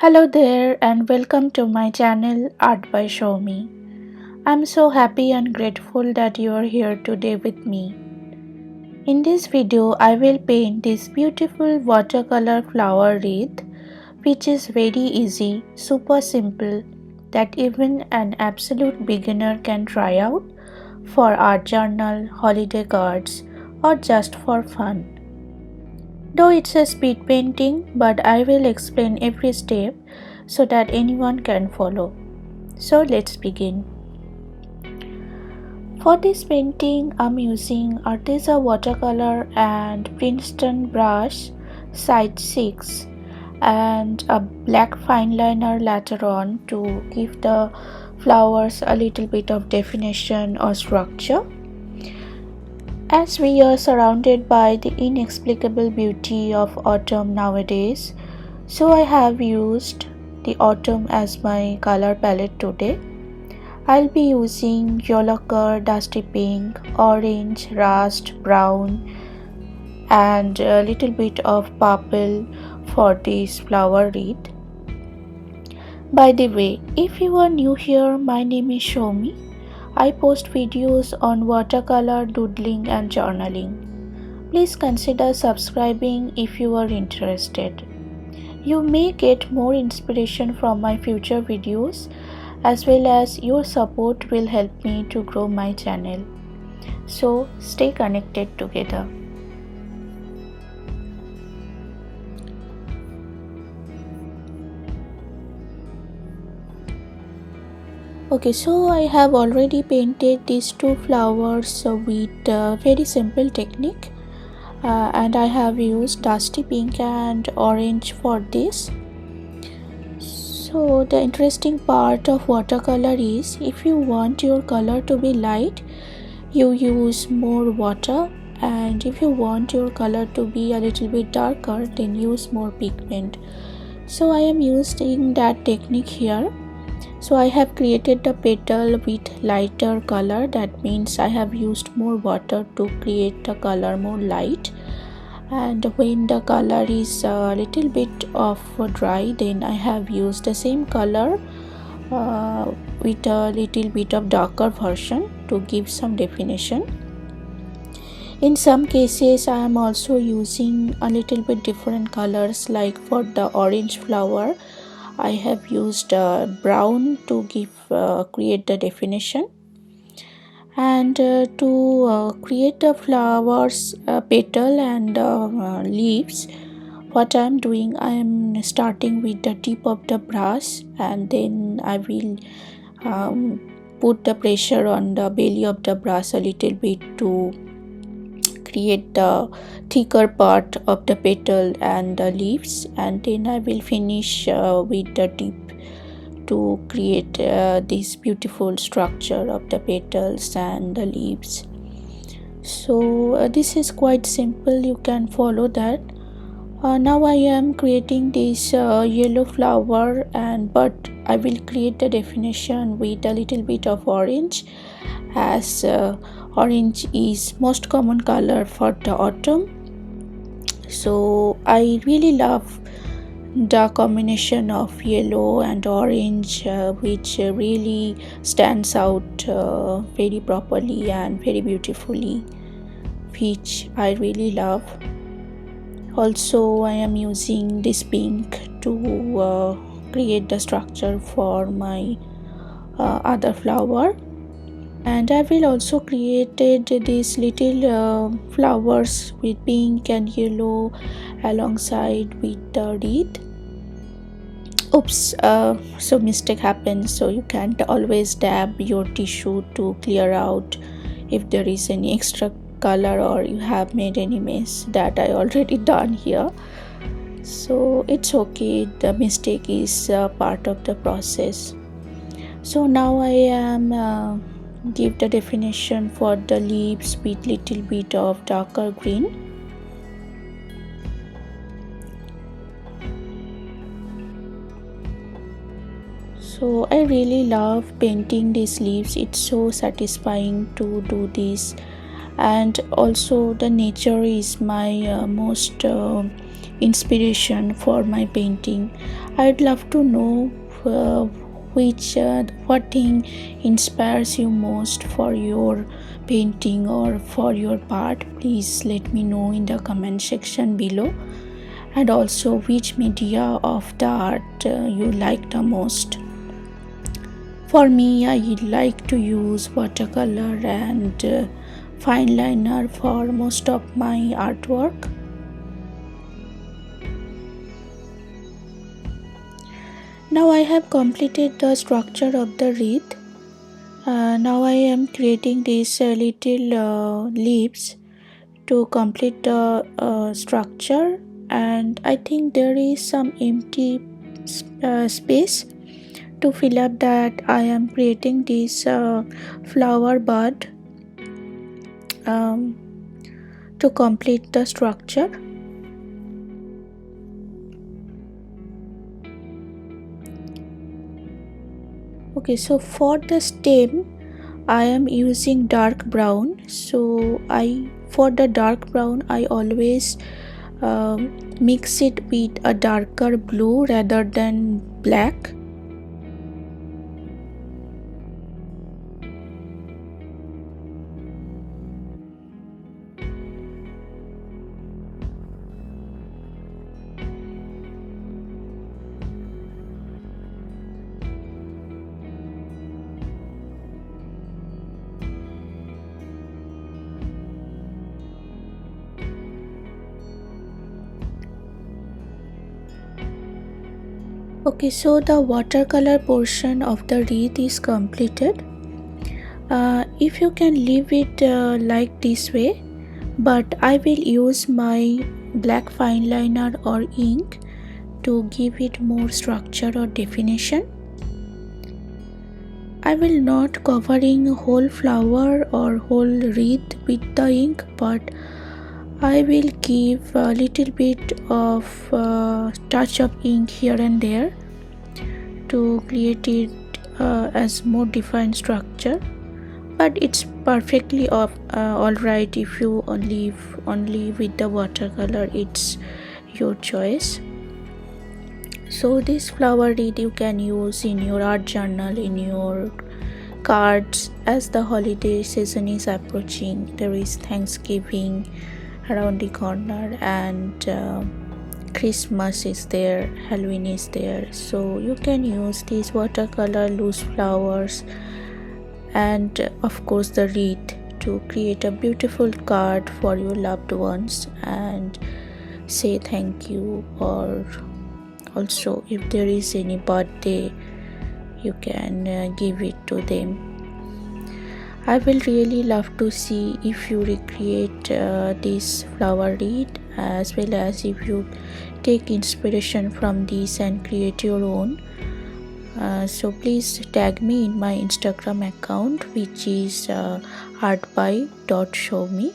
Hello there and welcome to my channel Art by Shomi. I'm so happy and grateful that you are here today with me. In this video, I will paint this beautiful watercolor flower wreath which is very easy, super simple that even an absolute beginner can try out for art journal, holiday cards or just for fun. Though it's a speed painting, but I will explain every step so that anyone can follow. So let's begin. For this painting, I'm using Arteza watercolor and Princeton brush size 6 and a black fine liner later on to give the flowers a little bit of definition or structure. As we are surrounded by the inexplicable beauty of autumn nowadays, so I have used the autumn as my color palette today. I'll be using yellow ochre, dusty pink, orange, rust, brown and a little bit of purple for this flower wreath. By the way, if you are new here, my name is Shomi. I post videos on watercolor, doodling and journaling. Please consider subscribing if you are interested. You may get more inspiration from my future videos as well as your support will help me to grow my channel. So stay connected together. Okay, so I have already painted these two flowers with a very simple technique and I have used dusty pink and orange for this. So the interesting part of watercolor is if you want your color to be light, you use more water, and if you want your color to be a little bit darker, then use more pigment. So I am using that technique here. So I have created the petal with lighter color. That means I have used more water to create the color more light. And when the color is a little bit of dry, then I have used the same color with a little bit of darker version to give some definition. In some cases I am also using a little bit different colors, like for the orange flower I have used brown to create the definition, and to create the flowers petal and leaves, what I am doing, I am starting with the tip of the brush and then I will put the pressure on the belly of the brush a little bit to create the thicker part of the petal and the leaves, and then I will finish with the tip to create this beautiful structure of the petals and the leaves. So this is quite simple, you can follow that. Now I am creating this yellow flower, but I will create the definition with a little bit of orange, as orange is most common color for the autumn. So I really love the combination of yellow and orange, which really stands out very properly and very beautifully, which I really love. Also I am using this pink to create the structure for my other flower, and I will also created these little flowers with pink and yellow alongside with the wreath. Oops, so mistake happens, so you can't always dab your tissue to clear out if there is any extra color or you have made any mess. That I already done here, so it's okay, the mistake is part of the process. So now I am give the definition for the leaves with little bit of darker green. So I really love painting these leaves, it's so satisfying to do this, and also the nature is my most inspiration for my painting. I'd love to know what thing inspires you most for your painting or for your part. Please let me know in the comment section below, and also which media of the art you like the most. For me, I like to use watercolor and fine liner for most of my artwork. Now I have completed the structure of the wreath. Now I am creating these little leaves to complete the structure, and I think there is some empty space. To fill up that, I am creating this flower bud to complete the structure. Okay, so for the stem I am using dark brown. So for the dark brown I always mix it with a darker blue rather than black. Okay, so the watercolor portion of the wreath is completed. If you can leave it like this way, but I will use my black fine liner or ink to give it more structure or definition. I will not covering whole flower or whole wreath with the ink, but I will give a little bit of touch of ink here and there to create it as more defined structure. But it's perfectly alright if you leave only with the watercolor. It's your choice. So this flower wreath you can use in your art journal, in your cards. As the holiday season is approaching, there is Thanksgiving around the corner, and Christmas is there, Halloween is there, so you can use these watercolor, loose flowers, and of course the wreath to create a beautiful card for your loved ones and say thank you. Or also if there is any birthday, you can give it to them. I will really love to see if you recreate this flower wreath, as well as if you take inspiration from this and create your own. So please tag me in my Instagram account, which is artby.showme.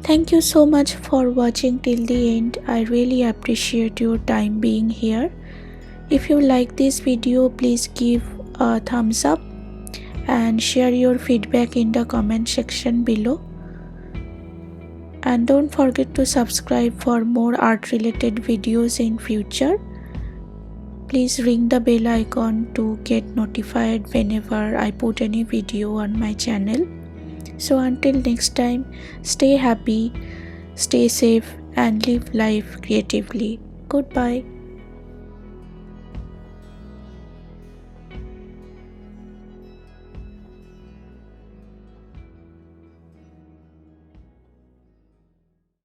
Thank you so much for watching till the end. I really appreciate your time being here. If you like this video, please give a thumbs up and share your feedback in the comment section below. And don't forget to subscribe for more art related videos in future. Please ring the bell icon to get notified whenever I put any video on my channel. So until next time, stay happy, Stay safe and live life creatively. Goodbye.